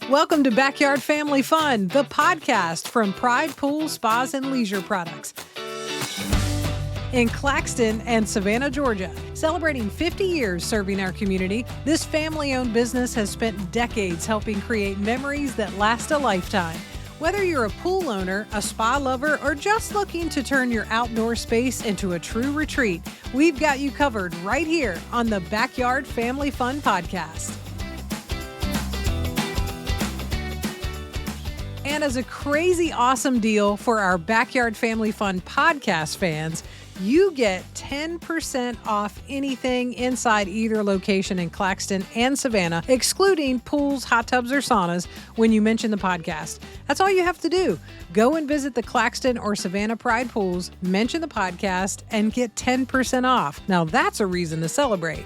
Welcome to Backyard Family Fun, the podcast from Pride Pool Spas and Leisure Products in Claxton and Savannah, Georgia. Celebrating 50 years serving our community, this family-owned business has spent decades helping create memories that last a lifetime. Whether you're a pool owner, a spa lover, or just looking to turn your outdoor space into a true retreat, we've got you covered right here on the Backyard Family Fun podcast. And as a crazy awesome deal for our Backyard Family Fun podcast fans, you get 10% off anything inside either location in Claxton and Savannah, excluding pools, hot tubs, or saunas when you mention the podcast. That's all you have to do. Go and visit the Claxton or Savannah Pride pools, mention the podcast, and get 10% off. Now that's a reason to celebrate.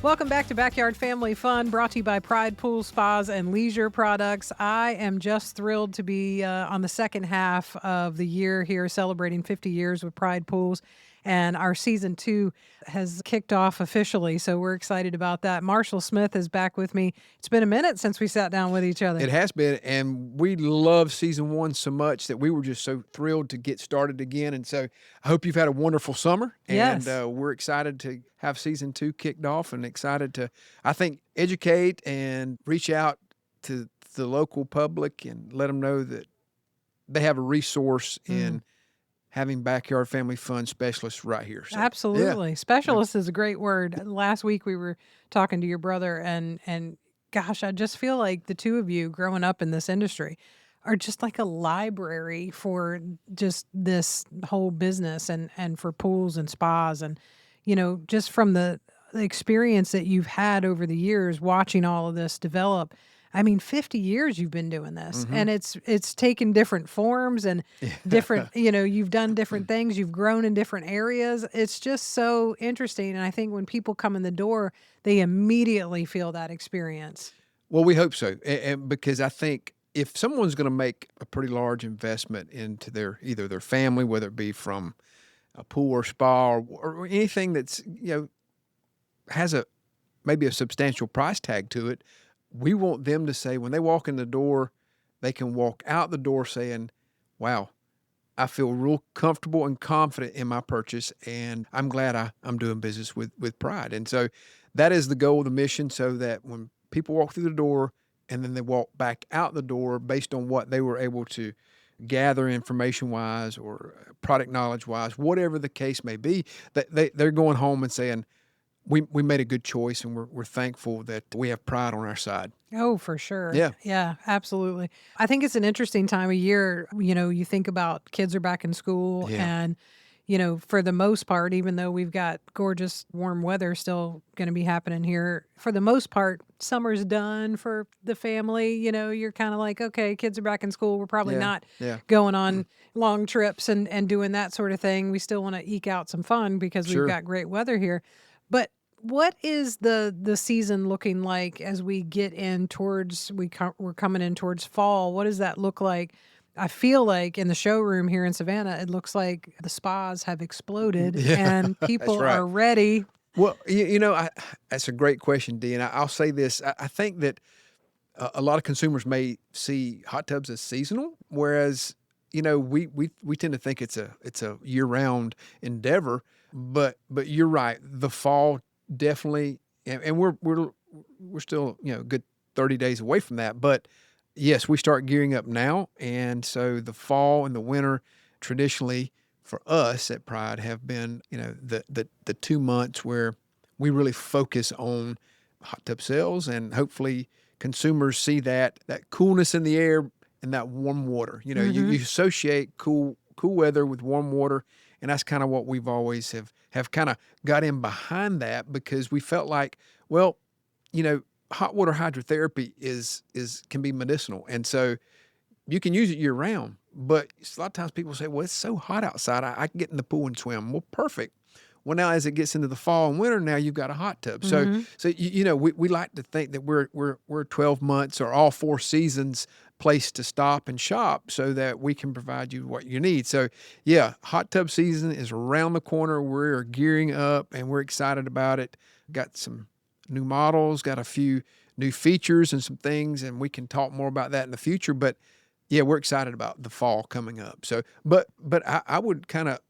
Welcome back to Backyard Family Fun, brought to you by Pride Pool Spas and Leisure Products. I am just thrilled to be on the second half of the year here, celebrating 50 years with Pride Pools. And our season 2 has kicked off officially, so we're excited about that. Marshall Smith is back with me. It's been a minute since we sat down with each other. It has been, and we love season 1 so much that we were just so thrilled to get started again. And so I hope you've had a wonderful summer. Yes. And we're excited to have season 2 kicked off and excited to, I think, educate and reach out to the local public and let them know that they have a resource in having Backyard Family Fun specialists right here. So, absolutely. yeah. Specialist is a great word. Last week we were talking to your brother, and gosh, I just feel like the two of you growing up in this industry are just like a library for just this whole business and for pools and spas. And, you know, just from the experience that you've had over the years watching all of this develop, I mean, 50 years you've been doing this, and it's taken different forms and different, you know, you've done different things. You've grown in different areas. It's just so interesting. And I think when people come in the door, they immediately feel that experience. Well, we hope so. And because I think if someone's going to make a pretty large investment into either their family, whether it be from a pool or spa or anything that's, you know, has maybe a substantial price tag to it, we want them to say, when they walk in the door, they can walk out the door saying, wow, I feel real comfortable and confident in my purchase, and I'm glad I'm doing business with Pride. And so that is the goal of the mission, so that when people walk through the door and then they walk back out the door based on what they were able to gather information-wise or product knowledge-wise, whatever the case may be, that they're going home and saying, we made a good choice, and we're thankful that we have Pride on our side. Oh, for sure. Yeah. Yeah, absolutely. I think it's an interesting time of year. You know, you think about kids are back in school and, you know, for the most part, even though we've got gorgeous warm weather still going to be happening here, for the most part, summer's done for the family. You know, you're kind of like, okay, kids are back in school. We're probably not going on long trips and doing that sort of thing. We still want to eke out some fun because we've got great weather here. But what is the season looking like as we get in towards, we're coming in towards fall? What does that look like? I feel like in the showroom here in Savannah, it looks like the spas have exploded and people are ready. Well, you know, that's a great question, Dee. And I'll say this. I think that a lot of consumers may see hot tubs as seasonal, whereas, you know, we tend to think it's a year-round endeavor. But you're right. The fall definitely, and we're still, you know, a good 30 days away from that. But yes, we start gearing up now, and so the fall and the winter traditionally for us at Pride have been, you know, the 2 months where we really focus on hot tub sales, and hopefully consumers see that coolness in the air and that warm water. You know, you associate cool weather with warm water. And that's kind of what we've always have kind of got in behind that, because we felt like, well, you know, hot water hydrotherapy can be medicinal. And so you can use it year round, but a lot of times people say, well, it's so hot outside. I can get in the pool and swim. Well, perfect. Well, now as it gets into the fall and winter, now you've got a hot tub. So you know, we like to think that we're 12 months or all 4 seasons place to stop and shop so that we can provide you what you need. So, yeah, hot tub season is around the corner. We're gearing up and we're excited about it. Got some new models, got a few new features and some things, and we can talk more about that in the future. But yeah, we're excited about the fall coming up. So, but I would kind of,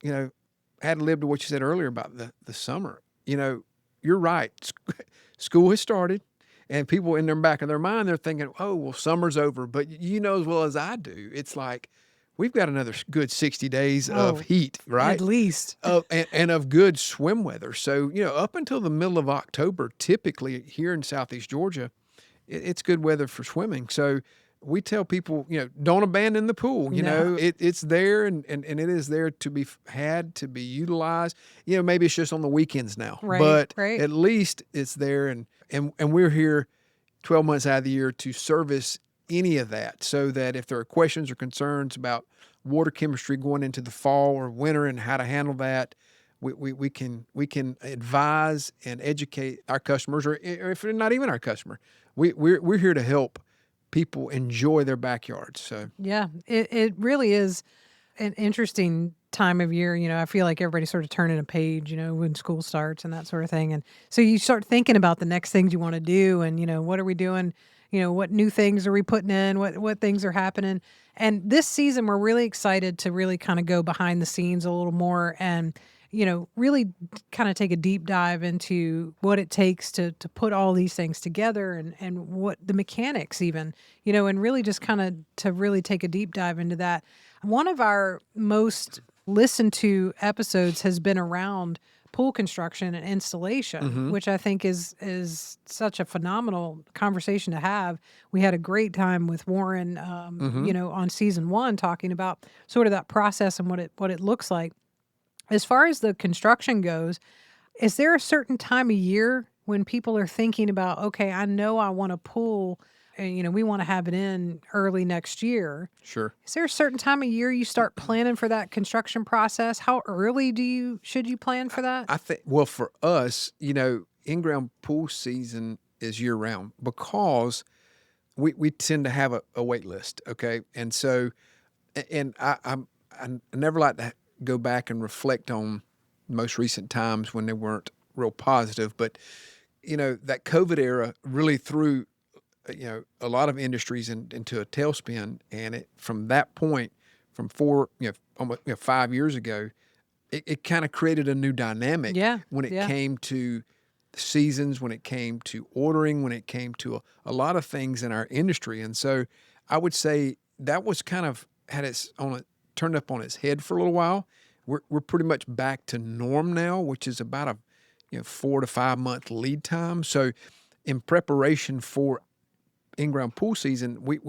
ad lib to what you said earlier about the summer. You're right. School has started. And people in the back of their mind, they're thinking, oh, well, summer's over. But you know as well as I do, it's like we've got another good 60 days of Oh, heat, at right? least. And of good swim weather. So, up until the middle of October, typically here in Southeast Georgia, it's good weather for swimming. So we tell people, don't abandon the pool. No. It's there and it is there to be had, to be utilized. Maybe it's just on the weekends now, Right, but right. at least it's there. And we're here 12 months out of the year to service any of that, so that if there are questions or concerns about water chemistry going into the fall or winter and how to handle that, we can advise and educate our customers, or if they're not even our customer, we're here to help people enjoy their backyards. So Yeah, it really is an interesting time of year. I feel like everybody's sort of turning a page, when school starts and that sort of thing. And so you start thinking about the next things you want to do and, what are we doing? What new things are we putting in? What things are happening? And this season, we're really excited to really kind of go behind the scenes a little more and, really kind of take a deep dive into what it takes to put all these things together and what the mechanics even, and really just kind of to really take a deep dive into that. One of our most listened to episodes has been around pool construction and installation, which I think is such a phenomenal conversation to have. We had a great time with Warren, on season 1, talking about sort of that process and what it looks like. As far as the construction goes, is there a certain time of year when people are thinking about, okay, I know I want a pool, and we want to have it in early next year? sure. Is there a certain time of year you start planning for that construction process? How early should you plan for that? I think, well, for us, in-ground pool season is year round because we tend to have a wait list. Okay. And so, and I never like to go back and reflect on most recent times when they weren't real positive, but that COVID era really threw, a lot of industries into a tailspin. And from that point, from almost 5 years ago, it kind of created a new dynamic Yeah, when it yeah, came to seasons, when it came to ordering, when it came to a lot of things in our industry. And so I would say that was kind of turned up on its head for a little while. We're pretty much back to norm now, which is about a 4 to 5 month lead time. So in preparation for in-ground pool season, we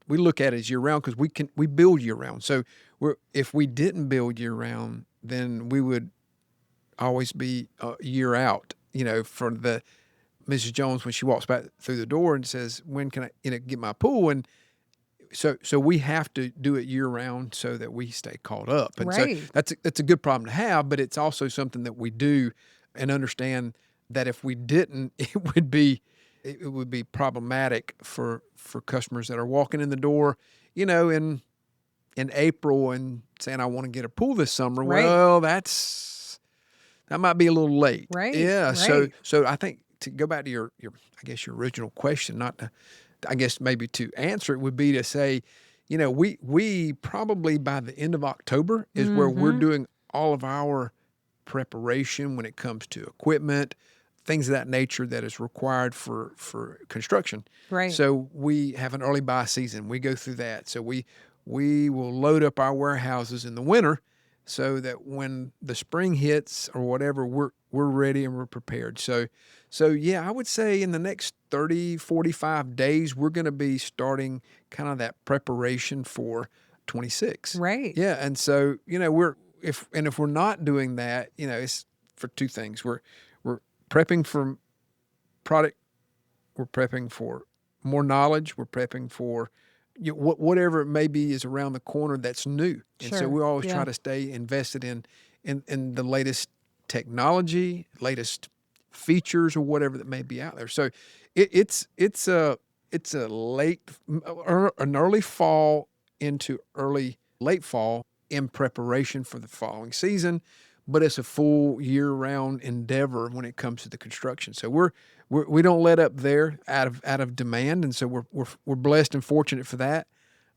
look at it as year round because we build year round. So if we didn't build year round, then we would always be a year out. For the Mrs. Jones when she walks back through the door and says, "When can I get my pool?" And so we have to do it year round so that we stay caught up. And so right, that's a good problem to have, but it's also something that we do and understand that if we didn't, it would be problematic for customers that are walking in the door, in April and saying, "I want to get a pool this summer." right, Well, that might be a little late. right, Yeah. right. So I think to go back to your I guess your original question, not to, I guess maybe to answer it would be to say, we probably by the end of October is where we're Mm-hmm. doing all of our preparation when it comes to equipment, things of that nature that is required for construction. Right. So we have an early buy season. We go through that. So we will load up our warehouses in the winter so that when the spring hits or whatever, we're ready and we're prepared. So yeah, I would say in the next 30, 45 days, we're going to be starting kind of that preparation for 26. Right. Yeah. And so, if we're not doing that, it's for two things. We're prepping for product, we're prepping for more knowledge, we're prepping for whatever it may be is around the corner that's new. And so Sure. we always try Yeah. to stay invested in the latest technology, latest features or whatever that may be out there. So it's it's a an early fall into late fall in preparation for the following season, but it's a full year-round endeavor when it comes to the construction. So we don't let up there out of demand, and so we're blessed and fortunate for that.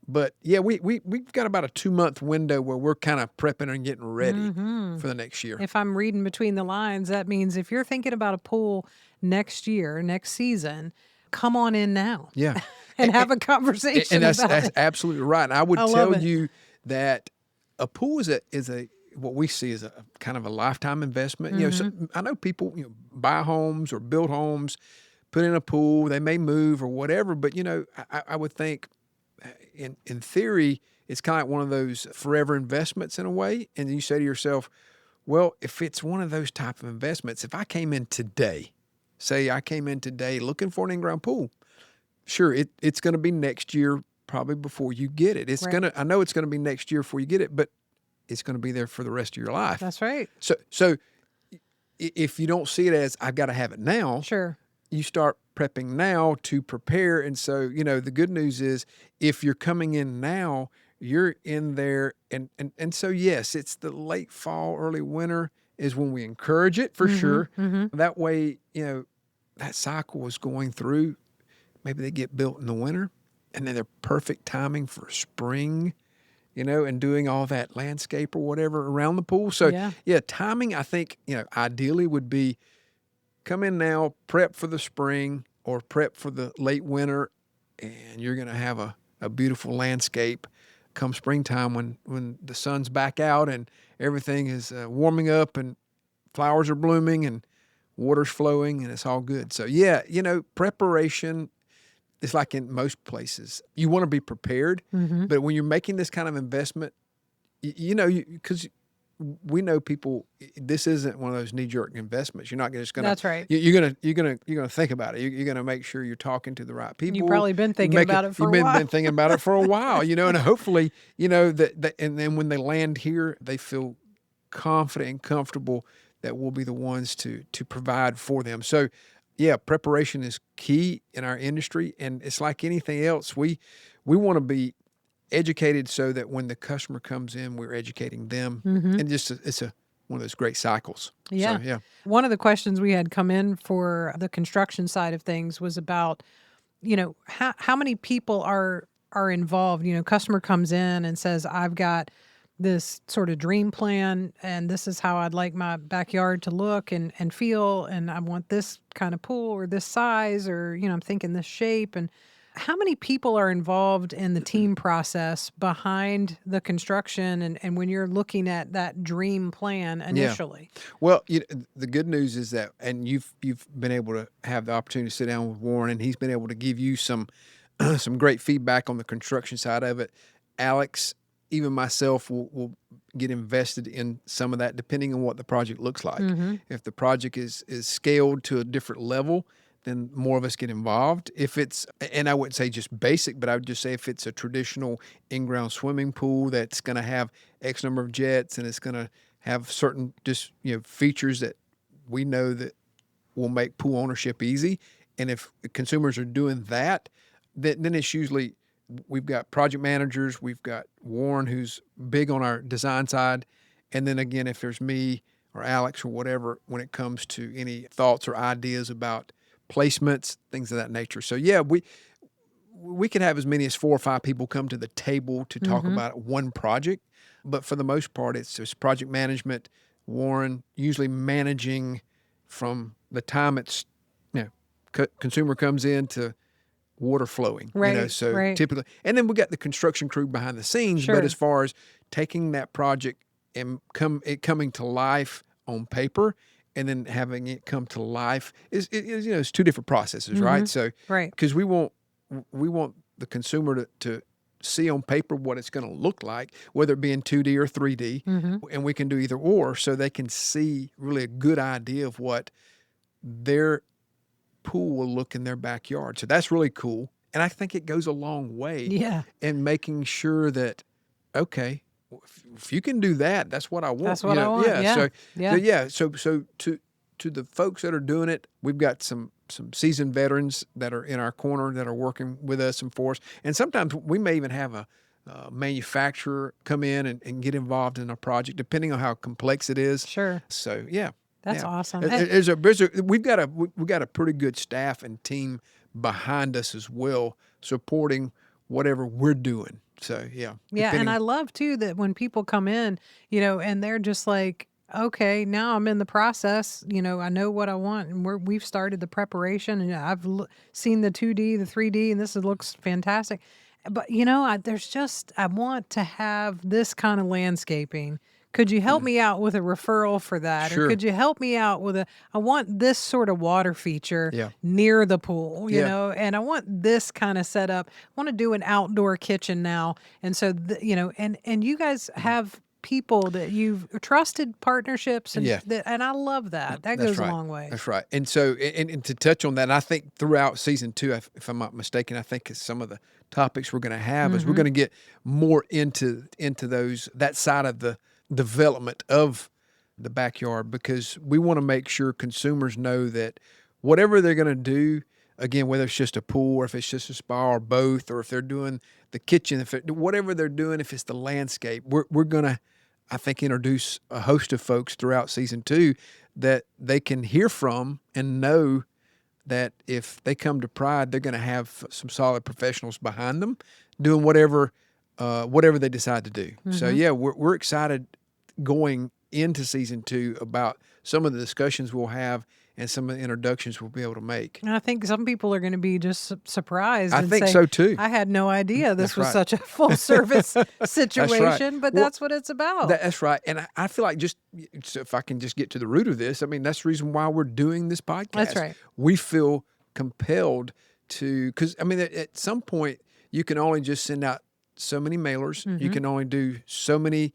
But yeah, we've got about a 2-month window where we're kind of prepping and getting ready for the next year. If I'm reading between the lines, that means if you're thinking about a pool next year, next season, come on in now. Yeah. And And, have a and, conversation and about that's it. absolutely right. And I would I love tell it. you that a pool is a what we see as a kind of a lifetime investment. You know, so I know people buy homes or build homes, put in a pool, they may move or whatever, but I would think in theory it's kind of like one of those forever investments in a way. And you say to yourself, well, if it's one of those type of investments, if I came in today, say I came in today looking for an in-ground pool, sure, it's going to be next year probably before you get it. Right. I know it's going to be next year before you get it, but it's going to be there for the rest of your life. That's right. So if you don't see it as I've got to have it now, Sure. you start prepping now to prepare. And so, the good news is if you're coming in now, you're in there. And so, yes, it's the late fall, early winter is when we encourage it for sure. That way, that cycle is going through. Maybe they get built in the winter and then they're perfect timing for spring, and doing all that landscape or whatever around the pool. So yeah, timing, I think, ideally would be come in now, prep for the spring or prep for the late winter, and you're going to have a beautiful landscape come springtime when the sun's back out and everything is warming up and flowers are blooming and water's flowing and it's all good. So yeah, preparation. It's like in most places, you want to be prepared, but when you're making this kind of investment, because we know people, this isn't one of those knee-jerk investments. You're not just going to. That's right. You're gonna think about it. You're gonna make sure you're talking to the right people. You've probably been thinking about it for a while. Been thinking about it for a while, and hopefully, that and then when they land here, they feel confident and comfortable that we'll be the ones to provide for them. So. Yeah, preparation is key in our industry, and it's like anything else. We want to be educated so that when the customer comes in, we're educating them, and it's one of those great cycles. Yeah. So, yeah. One of the questions we had come in for the construction side of things was about, how many people are involved. Customer comes in and says, I've got this sort of dream plan, and this is how I'd like my backyard to look and feel, and I want this kind of pool or this size, or I'm thinking this shape. And how many people are involved in the team process behind the construction and when you're looking at that dream plan initially? Yeah. Well, the good news is that, and you've been able to have the opportunity to sit down with Warren, and he's been able to give you some some great feedback on the construction side of it. Alex, even myself will get invested in some of that depending on what the project looks like. If the project is scaled to a different level, then more of us get involved. If it's, and I wouldn't say just basic, but I would just say if it's a traditional in-ground swimming pool that's going to have X number of jets and it's going to have certain just, features that we know that will make pool ownership easy. And if consumers are doing that, then it's usually, we've got project managers, we've got Warren, who's big on our design side. And then again, if there's me or Alex or whatever, when it comes to any thoughts or ideas about placements, things of that nature. So yeah, we could have as many as 4 or 5 people come to the table to talk about one project. But for the most part, it's just project management, Warren usually managing from the time it's, consumer comes in to water flowing, Right, so right. typically, and then we got the construction crew behind the scenes. Sure. But as far as taking that project and it coming to life on paper and then having it come to life is it's 2 different processes, right? So, Right. because we want the consumer to see on paper what it's going to look like, whether it be in 2D or 3D, and we can do either or, so they can see really a good idea of what their pool will look in their backyard. So that's really cool. And I think it goes a long way in making sure that, okay, if you can do that, that's what I want. That's what I want. Yeah. Yeah. So, Yeah. so to the folks that are doing it. We've got some seasoned veterans that are in our corner that are working with us and for us. And sometimes we may even have a manufacturer come in and get involved in a project, depending on how complex it is. Sure. So yeah, That's awesome. We've got a pretty good staff and team behind us as well, supporting whatever we're doing. So yeah. Yeah, and I love too that when people come in, and they're just like, okay, now I'm in the process. I know what I want, and we've started the preparation, and I've seen the 2D, the 3D, and looks fantastic. But I want to have this kind of landscaping. Could you help me out with a referral for that? Or Sure. could you help me out with I want this sort of water feature Yeah. near the pool, Yeah. and I want this kind of setup. I want to do an outdoor kitchen now. And so, and you guys have people that you've trusted partnerships and Yeah. and I love that. That That's goes right. a long way. That's right. And so, and to touch on that, and I think throughout season 2, if I'm not mistaken, I think some of the topics we're going to have is we're going to get more into that side of the development of the backyard, because we want to make sure consumers know that whatever they're going to do, again, whether it's just a pool or if it's just a spa or both, or if they're doing the kitchen, whatever they're doing, if it's the landscape, we're going to, I think, introduce a host of folks throughout season 2 that they can hear from and know that if they come to Pride, they're going to have some solid professionals behind them doing whatever they decide to do. So yeah, we're excited going into season 2 about some of the discussions we'll have and some of the introductions we'll be able to make. And I think some people are going to be just surprised. I and think say, so too. I had no idea this That's was right. such a full service situation, but Well, that's what it's about. That's right. And I feel like, just so if I can just get to the root of this, I mean, that's the reason why we're doing this podcast. That's right. We feel compelled to, because I mean, at some point, you can only just send out so many mailers. You can only do so many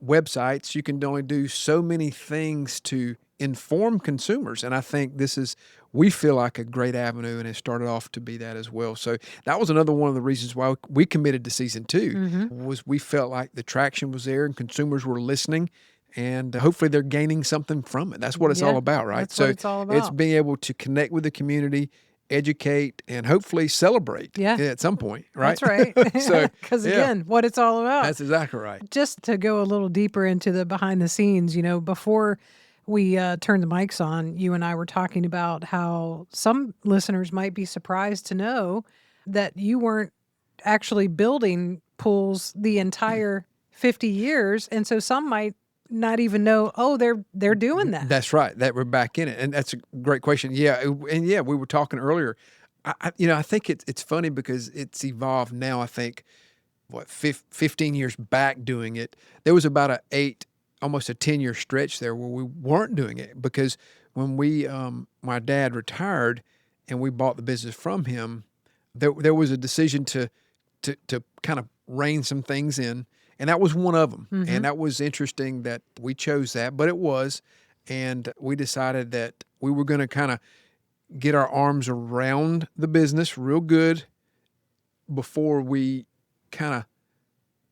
websites. You can only do so many things to inform consumers. And I think we feel like a great avenue, and it started off to be that as well. So that was another one of the reasons why we committed to season 2, was we felt like the traction was there and consumers were listening, and hopefully they're gaining something from it. That's what it's all about, right? That's what it's all about. It's being able to connect with the community, educate, and hopefully celebrate at some point, right? That's right. So, because again, what it's all about. That's exactly right. Just to go a little deeper into the behind the scenes, before we turned the mics on, you and I were talking about how some listeners might be surprised to know that you weren't actually building pools the entire 50 years. And so some might not even know, they're doing that. That's right. That we're back in it. And that's a great question. Yeah. And yeah, we were talking earlier. I think it's funny because it's evolved now. I think 15 years back doing it, there was about almost a 10-year stretch there where we weren't doing it, because when my dad retired and we bought the business from him, there was a decision to kind of rein some things in. And that was one of them. And that was interesting that we chose that, but it was. And we decided that we were going to kind of get our arms around the business real good before we kind of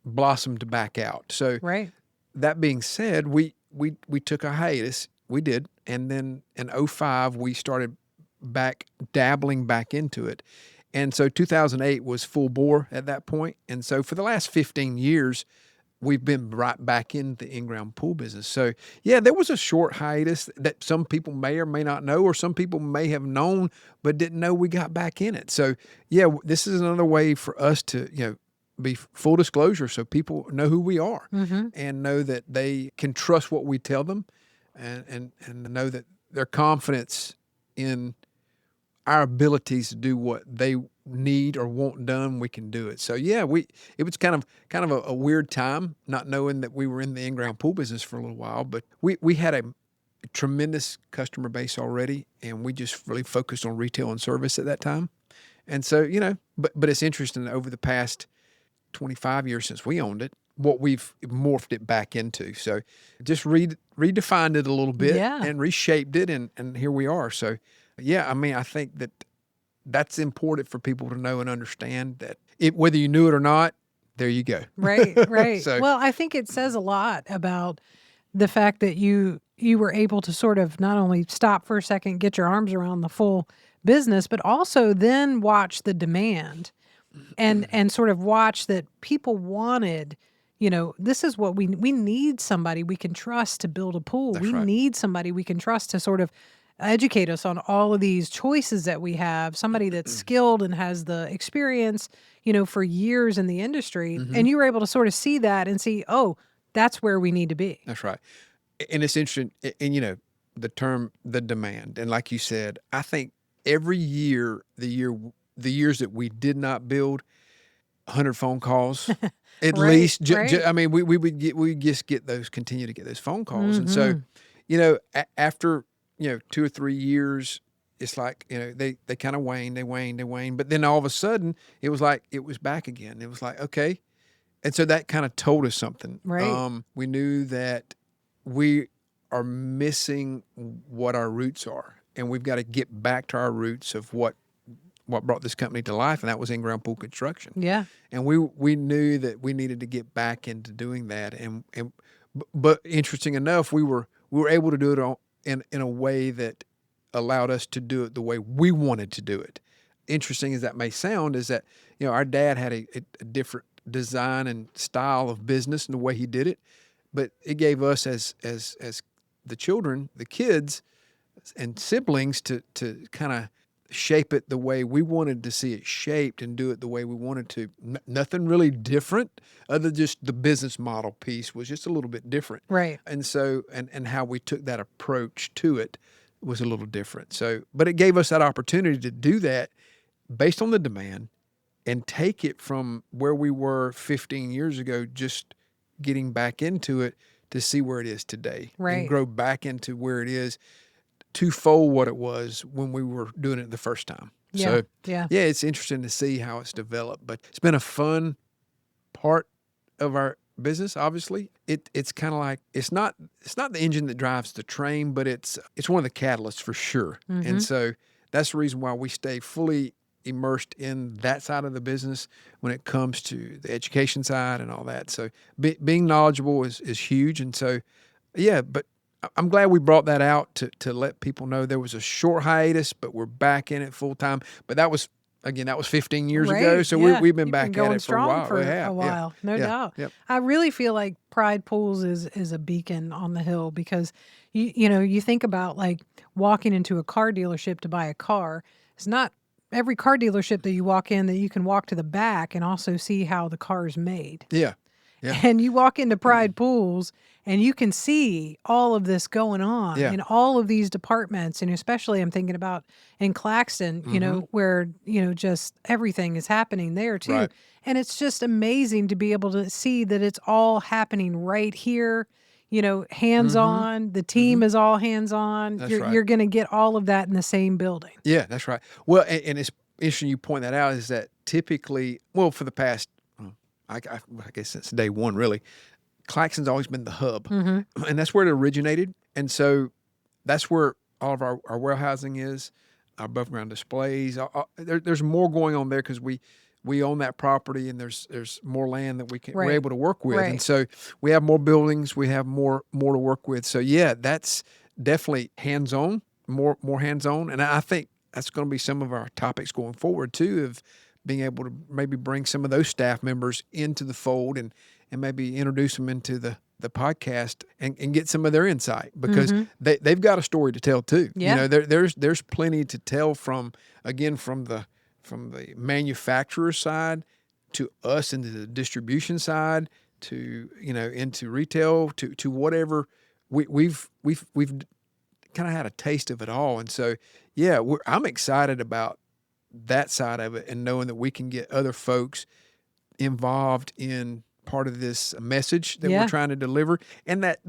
blossomed back out. So Right. that being said, we took a hiatus. We did. And then in 2005, we started dabbling back into it. And so 2008 was full bore at that point. And so for the last 15 years, we've been right back in the in-ground pool business. So yeah, there was a short hiatus that some people may or may not know, or some people may have known but didn't know we got back in it. So yeah, this is another way for us to, be full disclosure, so people know who we are and know that they can trust what we tell them, and know that their confidence in our abilities to do what they need or want done, we can do it. So yeah, it was kind of a weird time, not knowing that we were in the in-ground pool business for a little while, but we had a tremendous customer base already, and we just really focused on retail and service at that time. And so, but it's interesting, over the past 25 years since we owned it, what we've morphed it back into. So just redefined it a little bit and reshaped it, and here we are. So yeah, I mean, I think that's important for people to know and understand, that whether you knew it or not, there you go. Right. So, Well, I think it says a lot about the fact that you you were able to sort of not only stop for a second, get your arms around the full business, but also then watch the demand and sort of watch that people wanted, this is what we need somebody we can trust to build a pool. That's We right. need somebody we can trust to sort of educate us on all of these choices that we have, somebody that's skilled and has the experience, for years in the industry. Mm-hmm. And you were able to sort of see that and see, oh, that's where we need to be. That's right. And it's interesting, and the term, the demand, and like you said, I think every year, the years that we did not build 100 phone calls, at Right, least. right. I mean, we just get those, continue to get those phone calls, and so, Hmm. after 2 or 3 years, it's like they kind of wane, but then all of a sudden it was like it was back again. It was like, okay, and so that kind of told us something. Right. We knew that we are missing what our roots are, and we've got to get back to our roots of what brought this company to life, and that was in-ground pool construction. Yeah. And we knew that we needed to get back into doing that, but interesting enough, we were able to do it in a way that allowed us to do it the way we wanted to do it. Interesting as that may sound, is that our dad had a different design and style of business and the way he did it, but it gave us as the children, the kids, and siblings to kind of shape it the way we wanted to see it shaped and do it the way we wanted to. Nothing really different, other than just the business model piece was just a little bit different. Right. And so, and how we took that approach to it was a little different. So, but it gave us that opportunity to do that based on the demand and take it from where we were 15 years ago, just getting back into it to see where it is today and Right. grow back into where it is, twofold what it was when we were doing it the first time. Yeah. So, Yeah. yeah, it's interesting to see how it's developed, but it's been a fun part of our business. Obviously, it's kind of like it's not the engine that drives the train, but it's one of the catalysts for sure. Mm-hmm. And so that's the reason why we stay fully immersed in that side of the business when it comes to the education side and all that. So being knowledgeable is huge. And so, yeah, but I'm glad we brought that out to let people know there was a short hiatus, but we're back in it full time. But that was 15 years ago. Right. So Yeah. we've been You've back been at going it for a strong while. for We have. a while. No Yeah. doubt. Yep. I really feel like Pride Pools is a beacon on the hill because you think about like walking into a car dealership to buy a car. It's not every car dealership that you walk in that you can walk to the back and also see how the car is made. Yeah. Yeah. And you walk into Pride Pools and you can see all of this going on Yeah. in all of these departments. And especially I'm thinking about in Claxton, where, just everything is happening there too. Right. And it's just amazing to be able to see that it's all happening right here, hands on. The team is all hands on. That's You're right. you're going to get all of that in the same building. Yeah, that's right. Well, and it's interesting you point that out, is that typically, well, for the past, I guess since day one, really, Claxton's always been the hub, and that's where it originated. And so that's where all of our warehousing is, our above ground displays. There's more going on there because we own that property, and there's more land that we're Right. able to work with, Right. and so we have more buildings, we have more to work with. So yeah, that's definitely hands on, more hands on, and I think that's going to be some of our topics going forward too, of being able to maybe bring some of those staff members into the fold and maybe introduce them into the podcast and get some of their insight, because they've got a story to tell too. Yeah. There's plenty to tell from the manufacturer side to us into the distribution side to into retail to whatever. We've kind of had a taste of it all, and so yeah, I'm excited about that side of it, and knowing that we can get other folks involved in part of this message that Yeah. we're trying to deliver, and that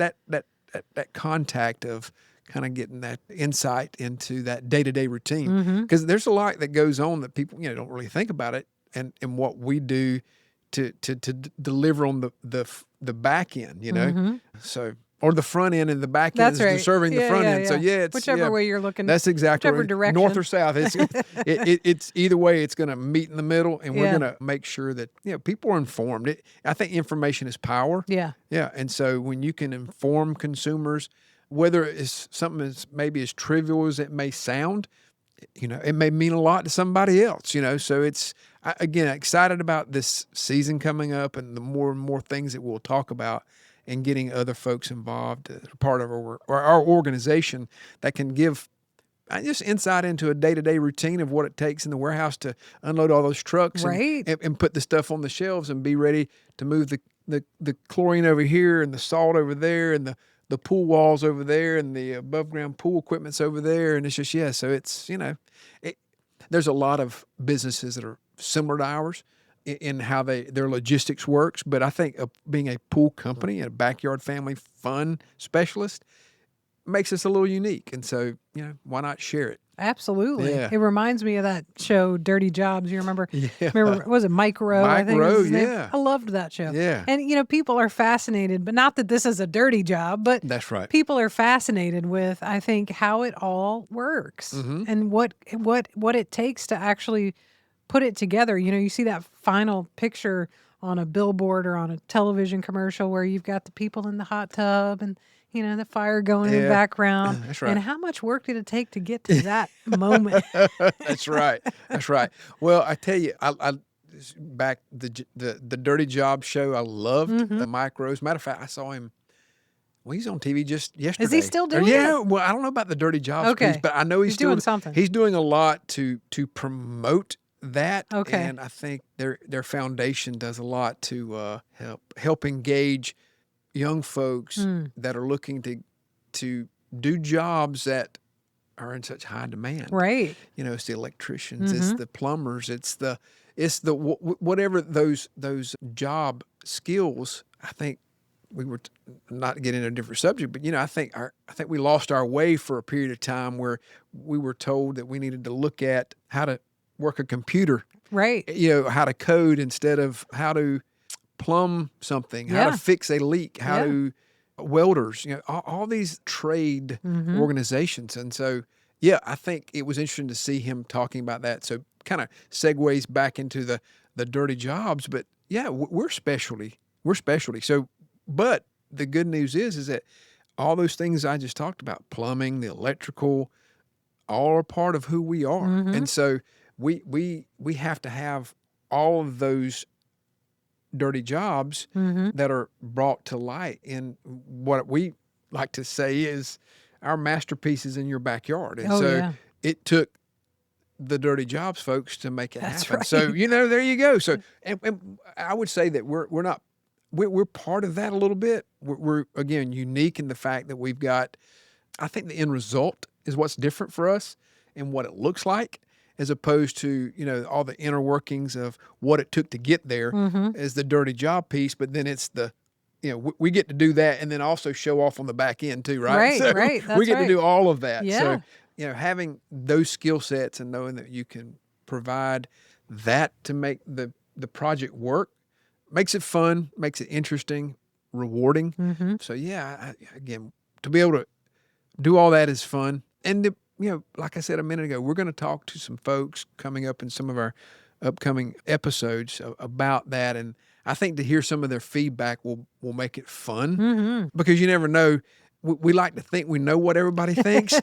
contact of kind of getting that insight into that day-to-day routine, because there's a lot that goes on that people don't really think about it, and what we do to deliver on the back end, so. Or the front end and the back end That's is right. serving the Yeah, front yeah, end. So yeah. yeah, it's Whichever way you're looking. That's exactly whichever right. direction. North or south. It's either way. It's going to meet in the middle, and we're Yeah. going to make sure that people are informed. I think information is power. Yeah. Yeah, and so when you can inform consumers whether it's something as maybe as trivial as it may sound, it may mean a lot to somebody else, So again, excited about this season coming up and the more and more things that we'll talk about and getting other folks involved, part of our organization that can give just insight into a day-to-day routine of what it takes in the warehouse to unload all those trucks Right. and put the stuff on the shelves and be ready to move the chlorine over here and the salt over there and the pool walls over there and the above ground pool equipment's over there. And it's just, so it's, there's a lot of businesses that are similar to ours in how their logistics works. But I think being a pool company and a backyard family fun specialist makes us a little unique. And so, why not share it? Absolutely. Yeah. It reminds me of that show, Dirty Jobs. You remember? Yeah. Remember, was it Mike Rowe? I Mike think was Rowe, his name. yeah. I loved that show. Yeah. And, people are fascinated, but not that this is a dirty job, but That's right. people are fascinated with, I think, how it all works and what it takes to actually put it together. You see that final picture on a billboard or on a television commercial where you've got the people in the hot tub and the fire going in the background. That's right. And how much work did it take to get to that moment? That's right. That's right. Well, I tell you, I back the Dirty Job show. I loved Mike Rose. Matter of fact, I saw him. Well, he's on TV just yesterday. Is he still doing Yeah. it? Well, I don't know about the Dirty Jobs piece, but I know he's doing something. He's doing a lot to promote that. Okay. And I think their foundation does a lot to help engage young folks that are looking to do jobs that are in such high demand. Right. It's the electricians, it's the plumbers, it's the whatever those job skills. I think we were not getting into a different subject, but I think we lost our way for a period of time where we were told that we needed to look at how to work a computer, right? How to code instead of how to plumb something, how to fix a leak, how to welders, all these trade organizations. And so, I think it was interesting to see him talking about that. So kind of segues back into the dirty jobs, but we're specialty. So, but the good news is that all those things I just talked about, plumbing, the electrical, all are part of who we are. And so we have to have all of those dirty jobs that are brought to light in what we like to say is our masterpieces in your backyard. And it took the dirty jobs folks to make it happen. Right. So, there you go. So, and I would say that we're part of that a little bit. We're again unique in the fact that we've got, I think the end result is what's different for us and what it looks like, as opposed to, all the inner workings of what it took to get there as the dirty job piece. But then it's we get to do that and then also show off on the back end too, right? Right, so right. That's we get to do all of that. Yeah. So, having those skill sets and knowing that you can provide that to make the project work makes it fun, makes it interesting, rewarding. So again, to be able to do all that is fun. And like I said a minute ago, we're going to talk to some folks coming up in some of our upcoming episodes about that. And I think to hear some of their feedback will make it fun because you never know. We like to think we know what everybody thinks,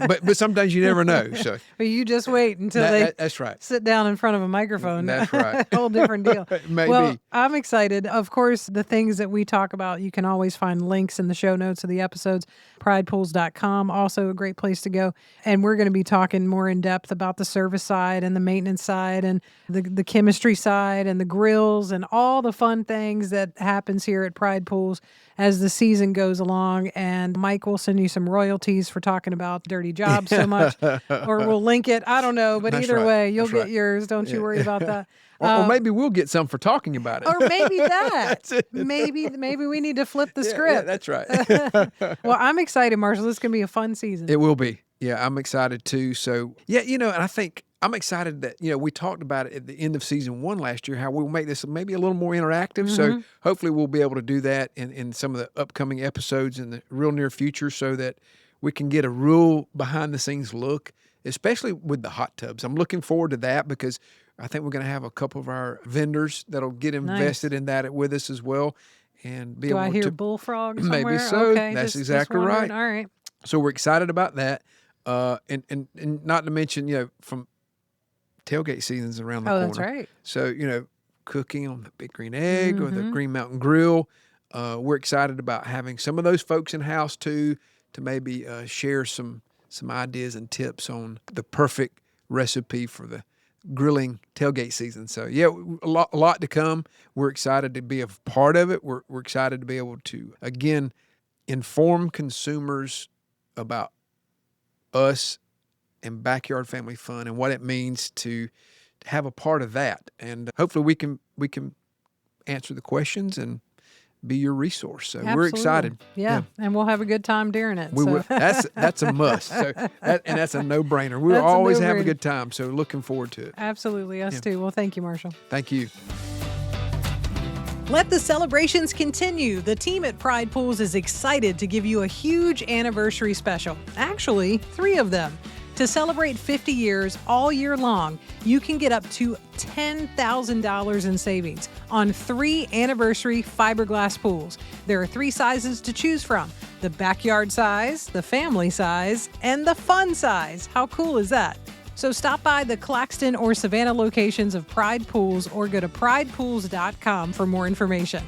but sometimes you never know. So you just wait until that's right. Sit down in front of a microphone. That's right. Whole different deal. Maybe. Well, I'm excited. Of course, the things that we talk about, you can always find links in the show notes of the episodes. pridepools.com, also a great place to go. And we're going to be talking more in depth about the service side and the maintenance side and the chemistry side and the grills and all the fun things that happens here at Pride Pools as the season goes along. And Mike will send you some royalties for talking about dirty jobs so much, or we'll link it. I don't know, but That's either right. way, you'll That's get right. yours. Don't you worry about that. Or maybe we'll get some for talking about it. Or maybe that. That's it. Maybe we need to flip the Yeah, script. that's right. Well, I'm excited, Marshall. This is going to be a fun season. It will be. Yeah, I'm excited too. So, and I think I'm excited that, we talked about it at the end of season 1 last year, how we'll make this maybe a little more interactive. So hopefully we'll be able to do that in some of the upcoming episodes in the real near future so that we can get a real behind the scenes look, especially with the hot tubs. I'm looking forward to that because I think we're going to have a couple of our vendors that'll get invested in that with us as well. and be Do I able hear to bullfrog somewhere? maybe so. Okay, That's just exactly wondering. right. All right. So we're excited about that. And not to mention, from tailgate season's around the Oh, that's corner. right. So, cooking on the Big Green Egg or the Mhm. Green Mountain Grill. We're excited about having some of those folks in house too, to maybe share some ideas and tips on the perfect recipe for the grilling tailgate season. So yeah, a lot to come. We're excited to be a part of it. We're excited to be able to again inform consumers about us and backyard family fun and what it means to have a part of that. And hopefully we can answer the questions and be your resource. So we're Absolutely. excited. Yeah, and we'll have a good time during it. We So will. That's a must. So that's a no-brainer. We'll That's a always have a no-brainer. good time. So looking forward to it. absolutely, us Yeah. too. Well, thank you, Marshall. Thank you. Let the celebrations continue. The team at Pride Pools is excited to give you a huge anniversary special. Actually, 3 of them. To celebrate 50 years all year long, you can get up to $10,000 in savings on 3 anniversary fiberglass pools. There are 3 sizes to choose from: the backyard size, the family size, and the fun size. How cool is that? So stop by the Claxton or Savannah locations of Pride Pools or go to pridepools.com for more information.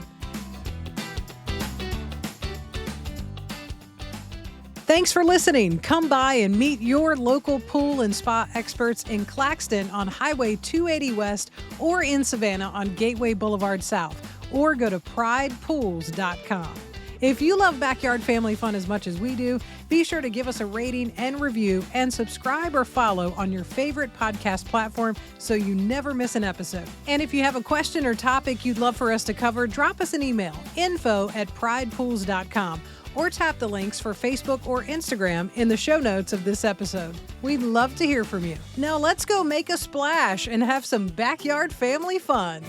Thanks for listening. Come by and meet your local pool and spa experts in Claxton on Highway 280 West or in Savannah on Gateway Boulevard South, or go to pridepools.com. If you love backyard family fun as much as we do, be sure to give us a rating and review and subscribe or follow on your favorite podcast platform so you never miss an episode. And if you have a question or topic you'd love for us to cover, drop us an email, info@pridepools.com, or tap the links for Facebook or Instagram in the show notes of this episode. We'd love to hear from you. Now let's go make a splash and have some backyard family fun.